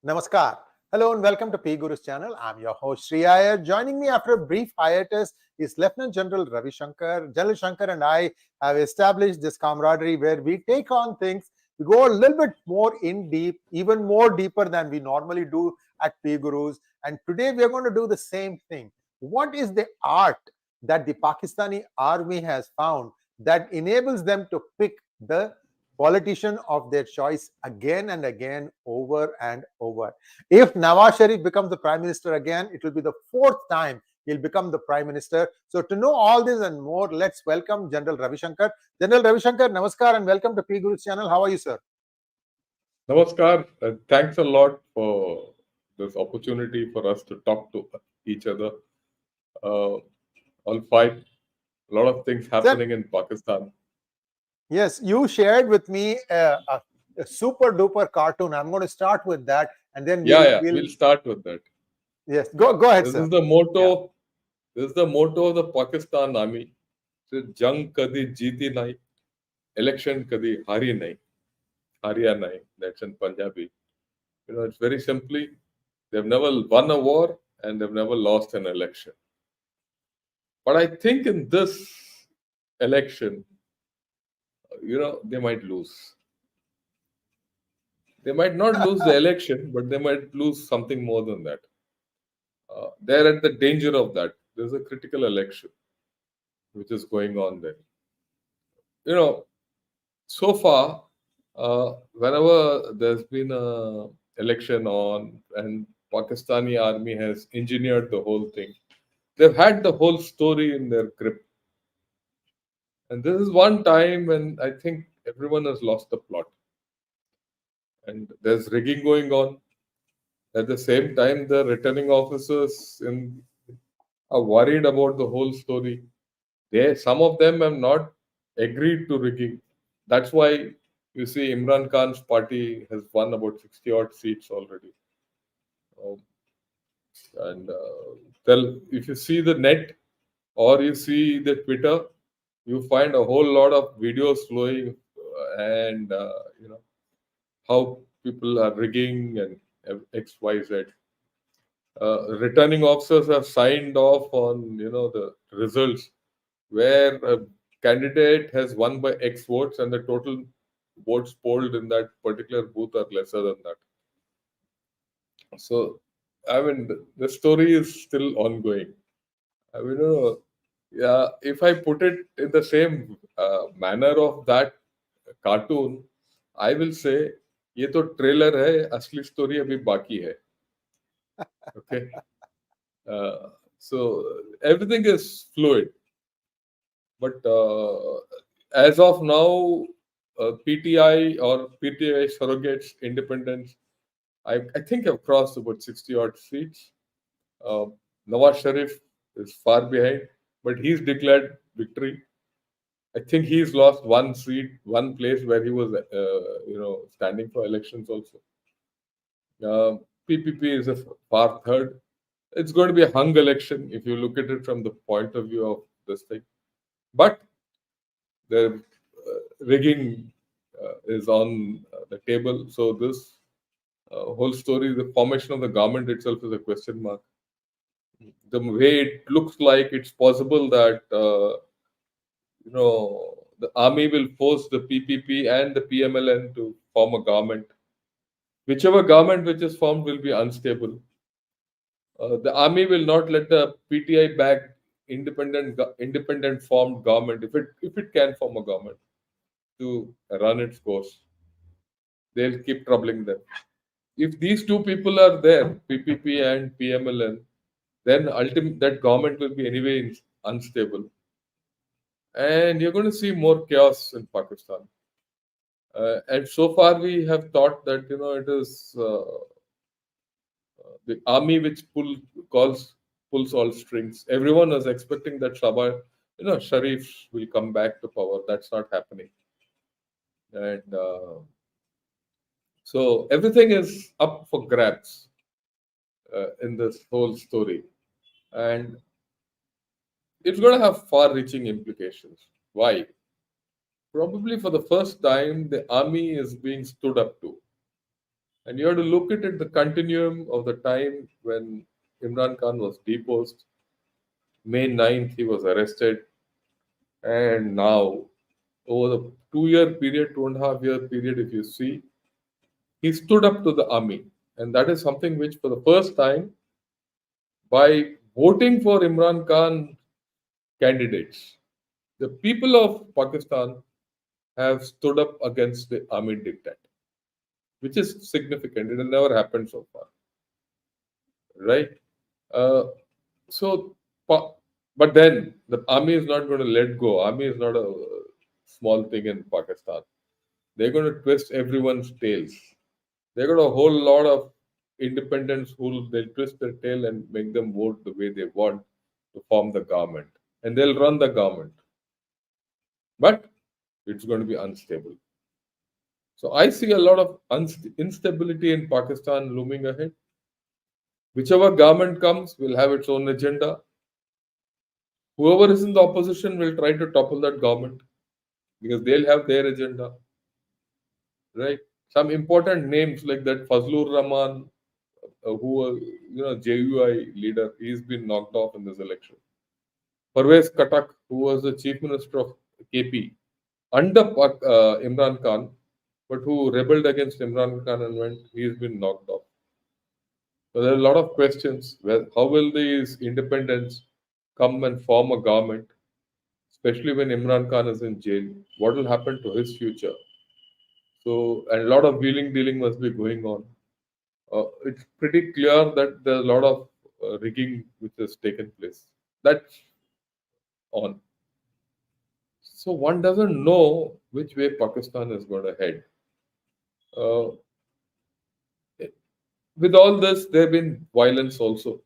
Namaskar. Hello and welcome to P Guru's channel. I'm your host Sree Iyer. Joining me after a brief hiatus is Lieutenant General Ravi Shankar. General Shankar and I have established this camaraderie where we take on things, we go a little bit more in deep, even more deeper than we normally do at P Gurus. And today we are going to do the same thing. What is the art that the Pakistani army has found that enables them to pick the politician of their choice again and again, over and over? If Nawaz Sharif becomes the prime minister again, it will be the fourth time he'll become the prime minister. So to know all this and more, let's welcome General Ravi Shankar. General Ravi Shankar, namaskar and welcome to P Guru's channel. How are you, sir? Namaskar. Thanks a lot for this opportunity for us to talk to each other. All fine. A lot of things Sir, happening in Pakistan. yes, you shared with me a super duper cartoon. I'm going to start with that, and then Yeah. we'll We'll start with that. yes, Yeah. go ahead, This sir. is the Yeah. motto. This is the motto of the Pakistan Army. Jang kadi jeeti nahi, election kadi hari nahi, hariya nahi. That's in Punjabi. It's very simply, they've never won a war and they've never lost an election. But I think in this election, they might lose. They might not lose the election, but they might lose something more than that. They're at the danger of that. There's a critical election which is going on there. You know, so far, whenever there's been a election on and Pakistani army has engineered the whole thing, they've had the whole story in their grip. And this is one time when I think everyone has lost the plot. And there's rigging going on. At the same time, the returning officers are worried about the whole story. Some of them have not agreed to rigging. That's why you see Imran Khan's party has won about 60 odd seats already. Um, and if you see the net or you see the Twitter, you find a whole lot of videos flowing and how people are rigging and X, Y, Z. Returning officers have signed off on the results where a candidate has won by X votes and the total votes polled in that particular booth are lesser than that. So, I mean, the story is still ongoing. I mean, yeah, if I put it in the same manner of that cartoon, I will say ये तो trailer है असली story अभी बाकी है. Okay. So everything is fluid, but as of now, PTI or PTI surrogates independence, I think have crossed about 60 odd seats. Uh, Nawaz Sharif is far behind, but he's declared victory. I think he's lost one seat, one place where he was, standing for elections also. PPP is a far third. It's going to be a hung election if you look at it from the point of view of this thing. But the rigging is on the table. So this whole story, the formation of the government itself is a question mark. The way it looks like it's possible that the army will force the PPP and the PMLN to form a government. Whichever government which is formed will be unstable. The army will not let the PTI back independent formed government if it can form a government to run its course. They'll keep troubling them. If these two people are there, PPP and PMLN, then ultimately that government will be anyway unstable, and you're going to see more chaos in Pakistan. And so far, we have thought that it is the army which pulls all strings. Everyone was expecting that Sharif will come back to power. That's not happening, and so everything is up for grabs in this whole story, and it's going to have far-reaching implications. Why? Probably for the first time, the army is being stood up to, And you have to look at the continuum of the time when Imran Khan was deposed. May 9th, he was arrested. And now, over the 2 year period, 2.5 year period, if you see, he stood up to the army. And that is something which, for the first time, by voting for Imran Khan candidates, the people of Pakistan have stood up against the army dictator, which is significant. It has never happened so far, right? Uh, so, pa- but then the army is not going to let go. Army is not a small thing in Pakistan. They're going to twist everyone's tails. They got a whole lot of independents who they'll twist their tail and make them vote the way they want to form the government, and they'll run the government. But it's going to be unstable. So I see a lot of instability in Pakistan looming ahead. Whichever government comes will have its own agenda. Whoever is in the opposition will try to topple that government because they'll have their agenda, right? Some important names like that Fazlur Rahman, who was JUI leader, he's been knocked off in this election. Parvez Katak, who was the chief minister of KP under Imran Khan, but who rebelled against Imran Khan and went, he's been knocked off. So there are a lot of questions. How will these independents come and form a government, especially when Imran Khan is in jail? What will happen to his future? So, and a lot of wheeling dealing must be going on. It's pretty clear that there's a lot of rigging which has taken place. That's on. So one doesn't know which way Pakistan is going to head. Uh, with all this, there have been violence also.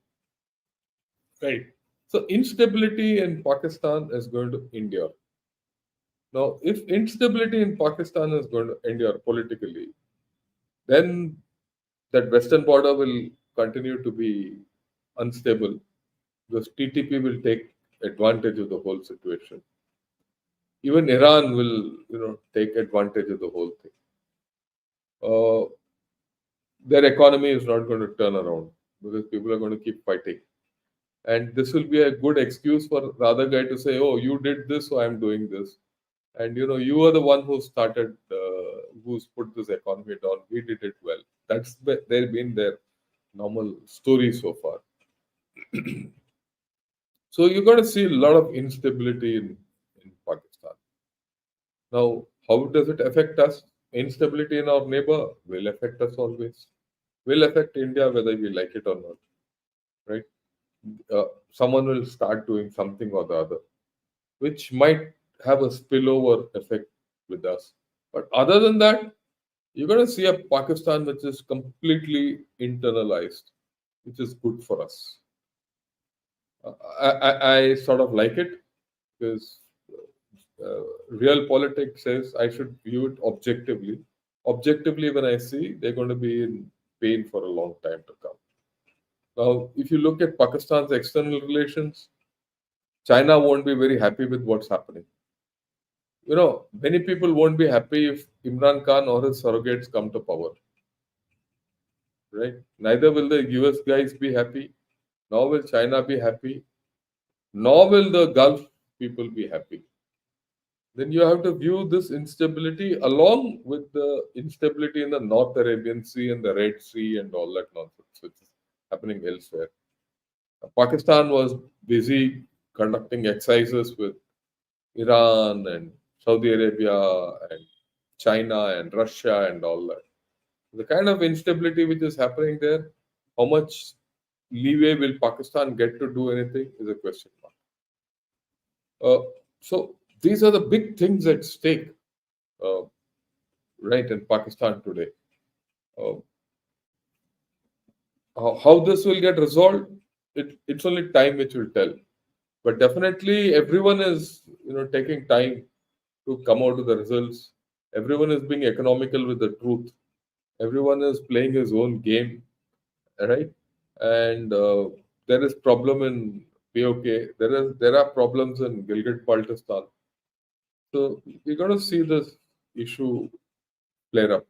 Right. So instability in Pakistan is going to endure. Now, if instability in Pakistan is going to endure politically, then that western border will continue to be unstable because TTP will take advantage of the whole situation. Even Iran will, take advantage of the whole thing. Their economy is not going to turn around because people are going to keep fighting. And this will be a good excuse for the other guy to say, "Oh, you did this, so I'm doing this." And you are the one who started, who's put this economy down. We did it well. They've been their normal story so far. So you're going to see a lot of instability in Pakistan. Now, how does it affect us? Instability in our neighbor will affect us always. Will affect India whether we like it or not, right? Someone will start doing something or the other, which might have a spillover effect with us. But other than that, you're going to see a Pakistan which is completely internalized, which is good for us. I sort of like it because real politics says I should view it objectively. Objectively, when I see they're going to be in pain for a long time to come. Now, if you look at Pakistan's external relations, China won't be very happy with what's happening. Many people won't be happy if Imran Khan or his surrogates come to power, right? Neither will the US guys be happy, nor will China be happy, nor will the Gulf people be happy. Then you have to view this instability along with the instability in the North Arabian Sea and the Red Sea and all that nonsense, which is happening elsewhere. Pakistan was busy conducting exercises with Iran and Saudi Arabia and China and Russia and all that. The kind of instability which is happening there, how much leeway will Pakistan get to do anything is a question mark. So these are the big things at stake, uh, right, in Pakistan today. Uh, how this will get resolved, it's only time which will tell. But definitely, everyone is taking time to come out with the results. Everyone is being economical with the truth. Everyone is playing his own game, right? And there is problem in POK. There are problems in Gilgit Baltistan. So we're going to see this issue flare up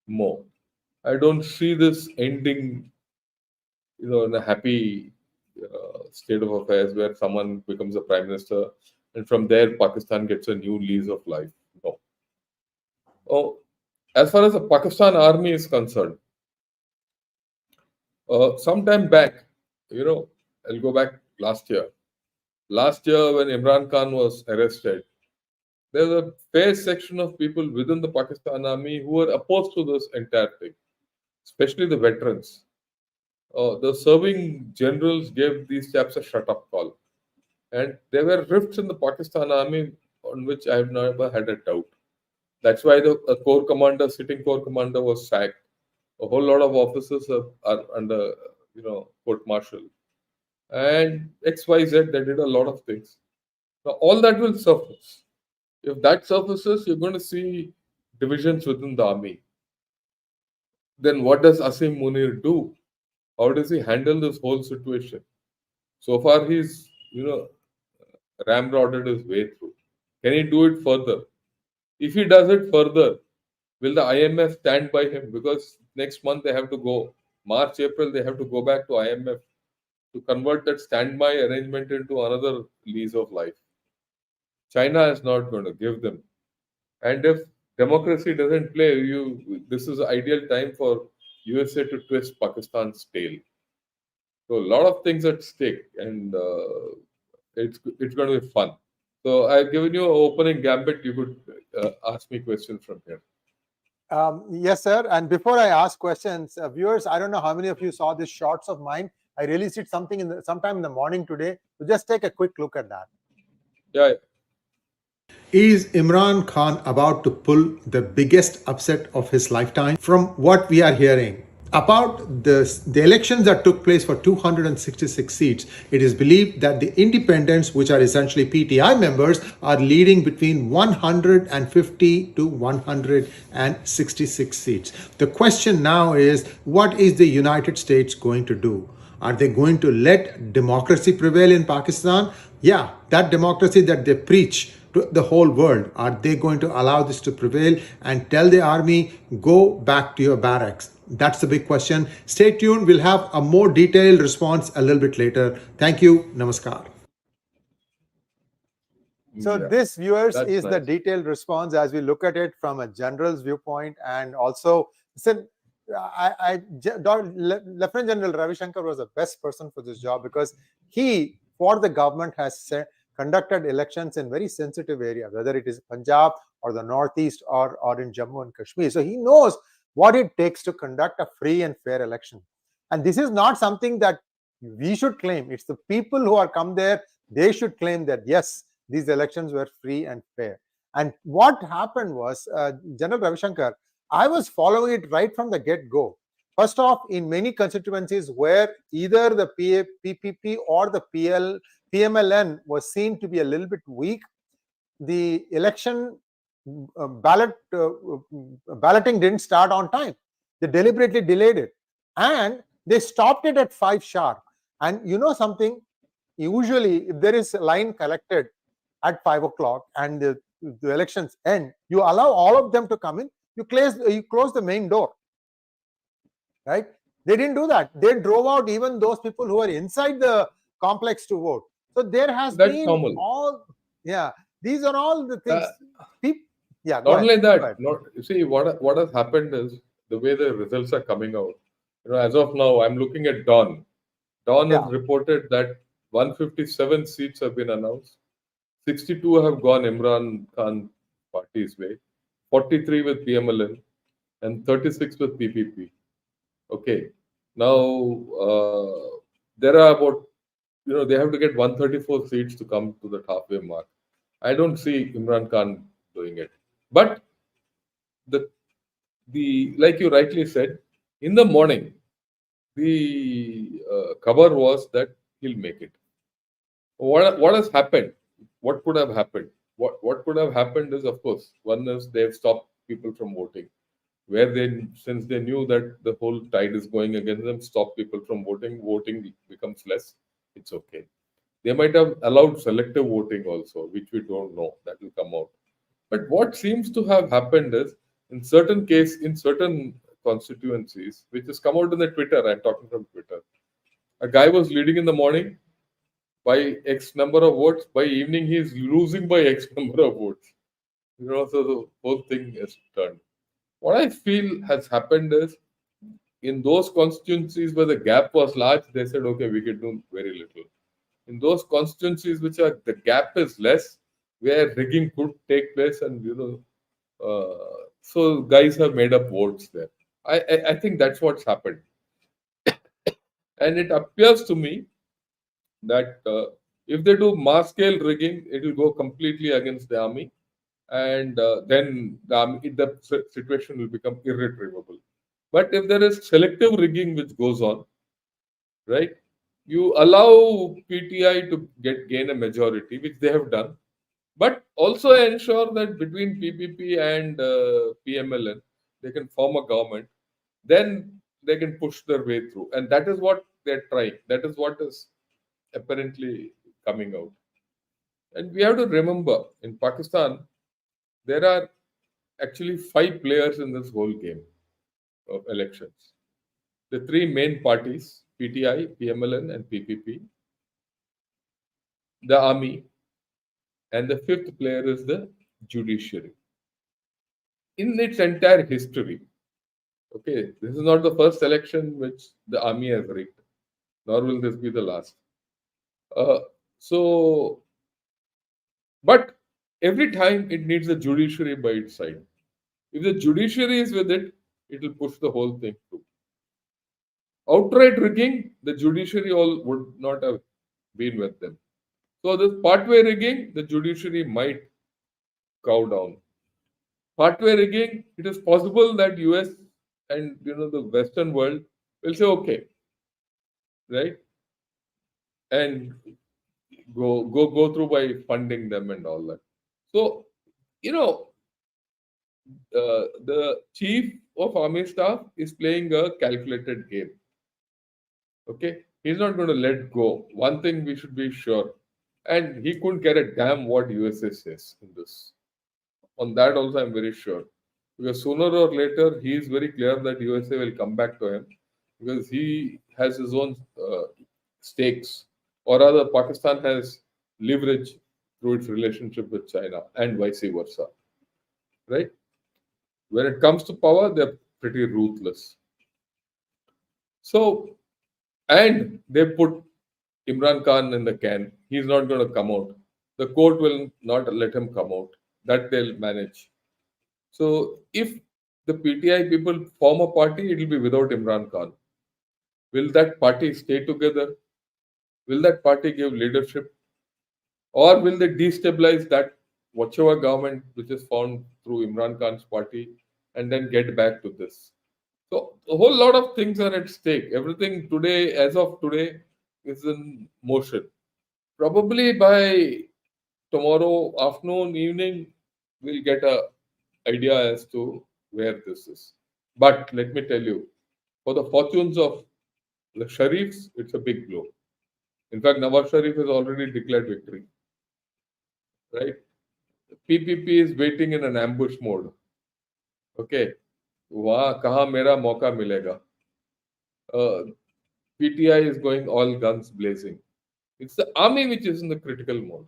more. I don't see this ending, in a happy state of affairs where someone becomes a prime minister and from there Pakistan gets a new lease of life. No. Oh, as far as the Pakistan army is concerned, sometime back, you know, I'll go back last year. Last year, when Imran Khan was arrested, there was a fair section of people within the Pakistan army who were opposed to this entire thing, especially the veterans. The serving generals gave these chaps a shut up call. And there were rifts in the Pakistan army on which I have never had a doubt. That's why the sitting corps commander was sacked. A whole lot of officers are under, court martial. And XYZ, they did a lot of things. Now, all that will surface. If that surfaces, you're going to see divisions within the army. Then what does Asim Munir do? How does he handle this whole situation? So far, he's, ramrodded his way through. Can he do it further? If he does it further, will the IMF stand by him? Because next month they have to go, March, April, they have to go back to IMF to convert that standby arrangement into another lease of life. China is not going to give them. And if democracy doesn't play, this is ideal time for USA to twist Pakistan's tail. So a lot of things at stake, and it's going to be fun. So I've given you an opening gambit. You could ask me questions from here. Yes, sir. And before I ask questions, viewers, I don't know how many of you saw these shorts of mine. I released it sometime in the morning today. So just take a quick look at that. Yeah. Is Imran Khan about to pull the biggest upset of his lifetime? From what we are hearing about the elections that took place for 266 seats, it is believed that the independents, which are essentially PTI members, are leading between 150 to 166 seats. The question now is, what is the United States going to do? Are they going to let democracy prevail in Pakistan? Yeah, that democracy that they preach to the whole world. Are they going to allow this to prevail and tell the army, go back to your barracks? That's the big question. Stay tuned. We'll have a more detailed response a little bit later. Thank you. Namaskar. So this, viewers, is the detailed response as we look at it from a general's viewpoint. And also, Lieutenant General Ravi Shankar was the best person for this job because he, for the government, has conducted elections in very sensitive areas, whether it is Punjab or the Northeast or in Jammu and Kashmir. So he knows what it takes to conduct a free and fair election. And this is not something that we should claim. It's the people who are come there. They should claim that, yes, these elections were free and fair. And what happened was, General Ravi Shankar, I was following it right from the get-go. First off, in many constituencies where either the PPP or the PMLN was seen to be a little bit weak, the election balloting didn't start on time. They deliberately delayed it. And they stopped it at 5 sharp. And you know something? Usually, if there is a line collected at 5 o'clock and the elections end, you allow all of them to come in, you close the main door. Right? They didn't do that. They drove out even those people who were inside the complex to vote. So there has been normal. These are all the things. Not only that, you see what has happened is the way the results are coming out. As of now, I'm looking at Dawn. Dawn has reported that 157 seats have been announced. 62 have gone Imran Khan party's way, 43 with PMLN, and 36 with PPP. Okay. Now, there are about, they have to get 134 seats to come to the halfway mark. I don't see Imran Khan doing it. But the like you rightly said, in the morning, the cover was that he'll make it. What has happened? What could have happened? What could have happened is, of course, one is they've stopped people from voting. Where since they knew that the whole tide is going against them, stop people from voting becomes less. It's okay. They might have allowed selective voting also, which we don't know. That will come out. But what seems to have happened is, in certain constituencies, which has come out in the Twitter. I'm talking from Twitter. A guy was leading in the morning by X number of votes. By evening, he's losing by X number of votes. So the whole thing is turned. What I feel has happened is in those constituencies where the gap was large, they said, okay, we can do very little. In those constituencies which are the gap is less, where rigging could take place, and so guys have made up votes there. I think that's what's happened, and it appears to me that if they do mass scale rigging, it will go completely against the army, and then the situation will become irretrievable. But if there is selective rigging which goes on, right, you allow PTI to gain a majority, which they have done, but also ensure that between PPP and PMLN, they can form a government, then they can push their way through. And that is what they're trying. That is what is apparently coming out. And we have to remember, in Pakistan, there are actually 5 players in this whole game of elections. The 3 main parties, PTI, PMLN, and PPP, the army, and the 5th player is the judiciary. In its entire history, okay, this is not the first election which the army has rigged, nor will this be the last. So, but every time it needs the judiciary by its side. If the judiciary is with it, it will push the whole thing through. Outright rigging, the judiciary all would not have been with them. So this partway rigging, the judiciary might cow down. Partway rigging, it is possible that US and the Western world will say okay, right, and go through by funding them and all that. So the chief of army staff is playing a calculated game. Okay, he's not going to let go. One thing we should be sure, and he couldn't care a damn what USA says in this. On that also, I'm very sure, because sooner or later he is very clear that USA will come back to him, because he has his own stakes, or rather, Pakistan has leverage through its relationship with China, and vice versa. Right? When it comes to power, they're pretty ruthless. So, and they put Imran Khan in the can. He's not going to come out. The court will not let him come out. That they'll manage. So, if the PTI people form a party, it will be without Imran Khan. Will that party stay together? Will that party give leadership? Or will they destabilize that whichever government which is formed through Imran Khan's party and then get back to this? So a whole lot of things are at stake. Everything today, as of today, is in motion. Probably by tomorrow afternoon, evening, we'll get a idea as to where this is. But let me tell you, for the fortunes of the Sharifs, it's a big blow. In fact, Nawaz Sharif has already declared victory. Right? PPP is waiting in an ambush mode. Okay. वहाँ कहाँ मेरा मौका मिलेगा? PTI is going all guns blazing. It's the army which is in the critical mode.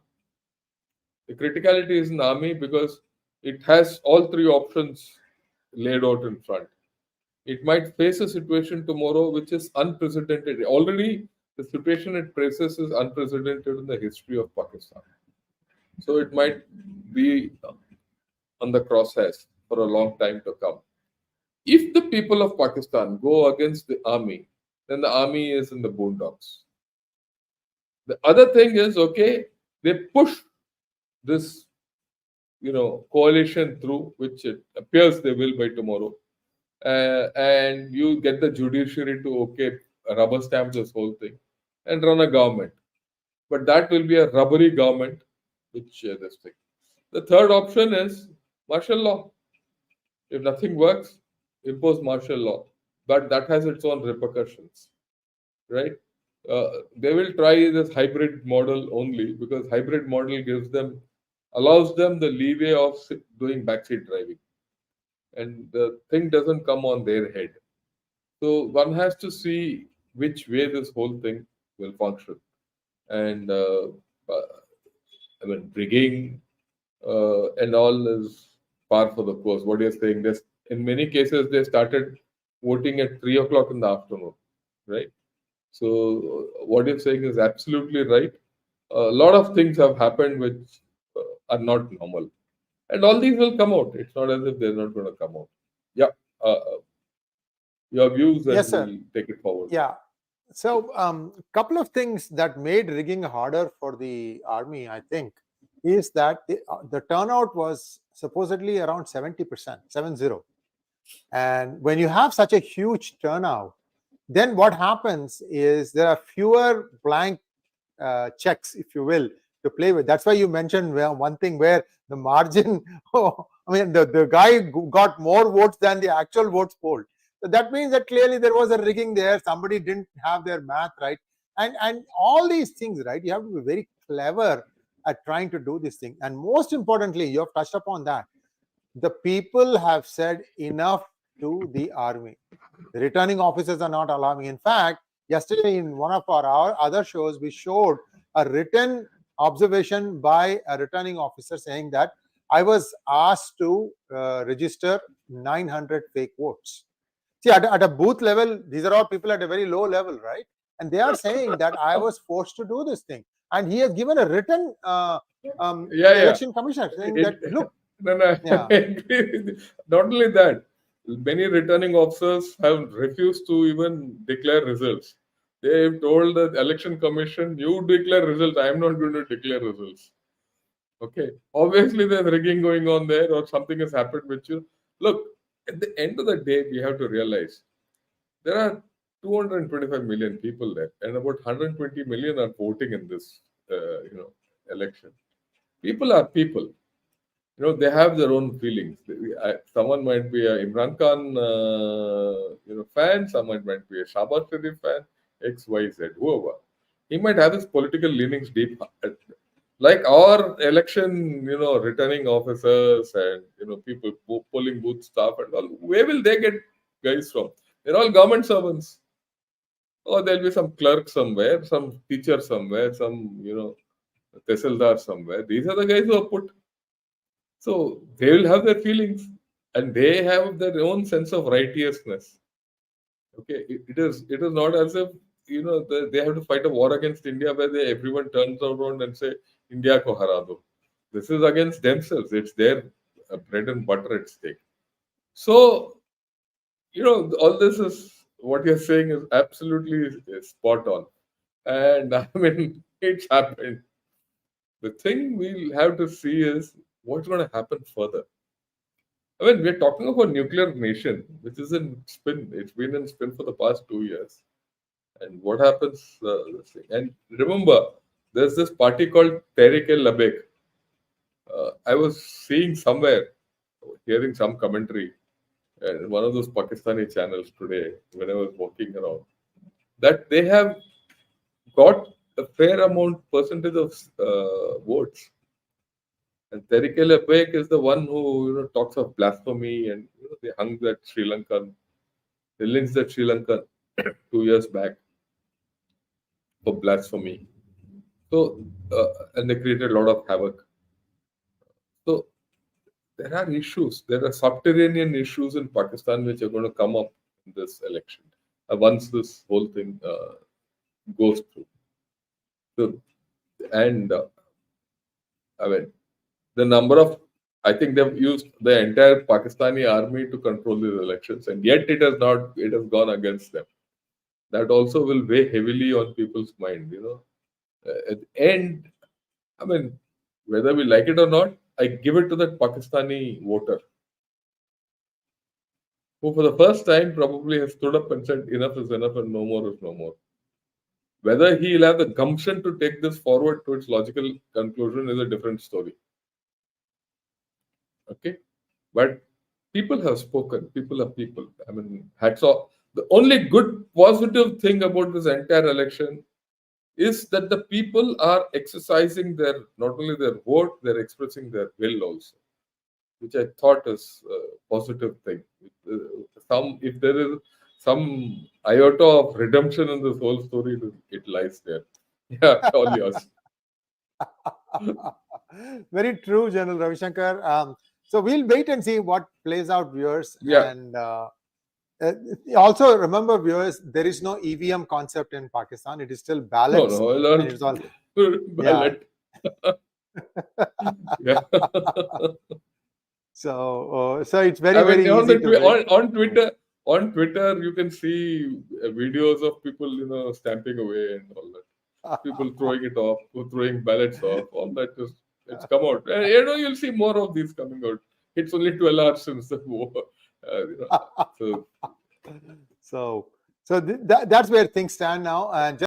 The criticality is in the army because it has all 3 options laid out in front. It might face a situation tomorrow which is unprecedented. Already, the situation it faces is unprecedented in the history of Pakistan. So it might be on the crosshairs for a long time to come. If the people of Pakistan go against the army, then the army is in the boondocks. The other thing is, okay, they push this, coalition through, which it appears they will by tomorrow, and you get the judiciary to, okay, rubber stamp this whole thing and run a government. But that will be a rubbery government, which this thing. The third option is martial law. If nothing works, impose martial law. But that has its own repercussions, right? They will try this hybrid model only because hybrid model allows them the leeway of doing backseat driving. and the thing doesn't come on their head. So one has to see which way this whole thing will function. And uh, I mean, rigging and all is par for the course. What you're saying, this in many cases they started voting at 3 o'clock in the afternoon, right? So what you're saying is absolutely right. A lot of things have happened which are not normal, and all these will come out. It's not as if they're not going to come out. Yeah, your views, Yes, and sir. we'll take it forward. Yeah. So, couple of things that made rigging harder for the army, I think, is that the turnout was supposedly around 70%, 70. And when you have such a huge turnout, then what happens is there are fewer blank checks, if you will, to play with. That's why you mentioned one thing where the margin, oh, I mean, the guy got more votes than the actual votes polled. So that means that clearly there was a rigging there. Somebody didn't have their math right. And all these things, right? You have to be very clever at trying to do this thing. And most importantly, you have touched upon that. The people have said enough to the army. The returning officers are not allowing. In fact, yesterday in one of our other shows, we showed a written observation by a returning officer saying that I was asked to register 900 fake votes. See, at a booth level, these are all people at a very low level, right? And they are saying that I was forced to do this thing. And he has given a written to Yeah, the yeah. election commissioner saying that, It, look, no, no, yeah, I agree with you. Not only that, many returning officers have refused to even declare results. They've told the election commission, "You declare results. I am not going to declare results." Okay. Obviously, there's rigging going on there, or something has happened with you. Look, at the end of the day, we have to realize there are 225 million people there, and about 120 million are voting in this, election. People are people. They have their own feelings. Someone might be a Imran Khan, fan. Someone might be a Shahbaz Sharif fan. X, Y, Z, whoever. He might have his political leanings deep, like our election, returning officers and people polling booth staff and all. Where will they get guys from? They're all government servants. Or there'll be some clerk somewhere, some teacher somewhere, some tehsildar somewhere. These are the guys who are put. So they will have their feelings, and they have their own sense of righteousness. Okay, it is not as if they have to fight a war against India where everyone turns around and say India ko hara do. This is against themselves. It's their bread and butter at stake. So all this is what you're saying is absolutely spot on, and I mean it's happened. The thing we'll have to see is what's going to happen further. I mean, we're talking of a nuclear nation, which is in spin. It's been in spin for the past 2 years. And what happens? And remember, there's this party called Tehrik-e-Labbaik. I was seeing somewhere, hearing some commentary, in one of those Pakistani channels today when I was walking around, that they have got a fair amount percentage of votes. And Tehrik-e-Labbaik is the one who talks of blasphemy, and they hung that Sri Lankan. They lynched that Sri Lankan 2 years back for blasphemy. So, and they created a lot of havoc. So, there are issues. There are subterranean issues in Pakistan which are going to come up in this election once this whole thing goes through. So, and I mean, the number of I think they've used the entire Pakistani army to control these elections, and yet it has not. It has gone against them. That also will weigh heavily on people's mind. At the end, I mean, whether we like it or not, I give it to that Pakistani voter who, for the first time, probably has stood up and said, enough is enough and no more is no more. Whether he'll have the gumption to take this forward to its logical conclusion is a different story. Okay? But people have spoken. People are people. I mean, hats off. The only good positive thing about this entire election is that the people are exercising their not only their vote, they're expressing their will also. which I thought is a positive thing. If there is some iota of redemption in this whole story, it lies there. Yeah, all yours. Very true, General Ravi Shankar. So we'll wait and see what plays out, viewers. Yeah. And also remember, viewers, there is no EVM concept in Pakistan. It is still ballots. No, I learned And it's all, ballot. Yeah. So it's very, I mean, very easy to wait. on Twitter, you can see videos of people, stamping away and all that. People throwing it off, throwing ballots off, all that it's come out. And, you'll see more of these coming out. It's only 12 hours since the war. So So that's where things stand now. And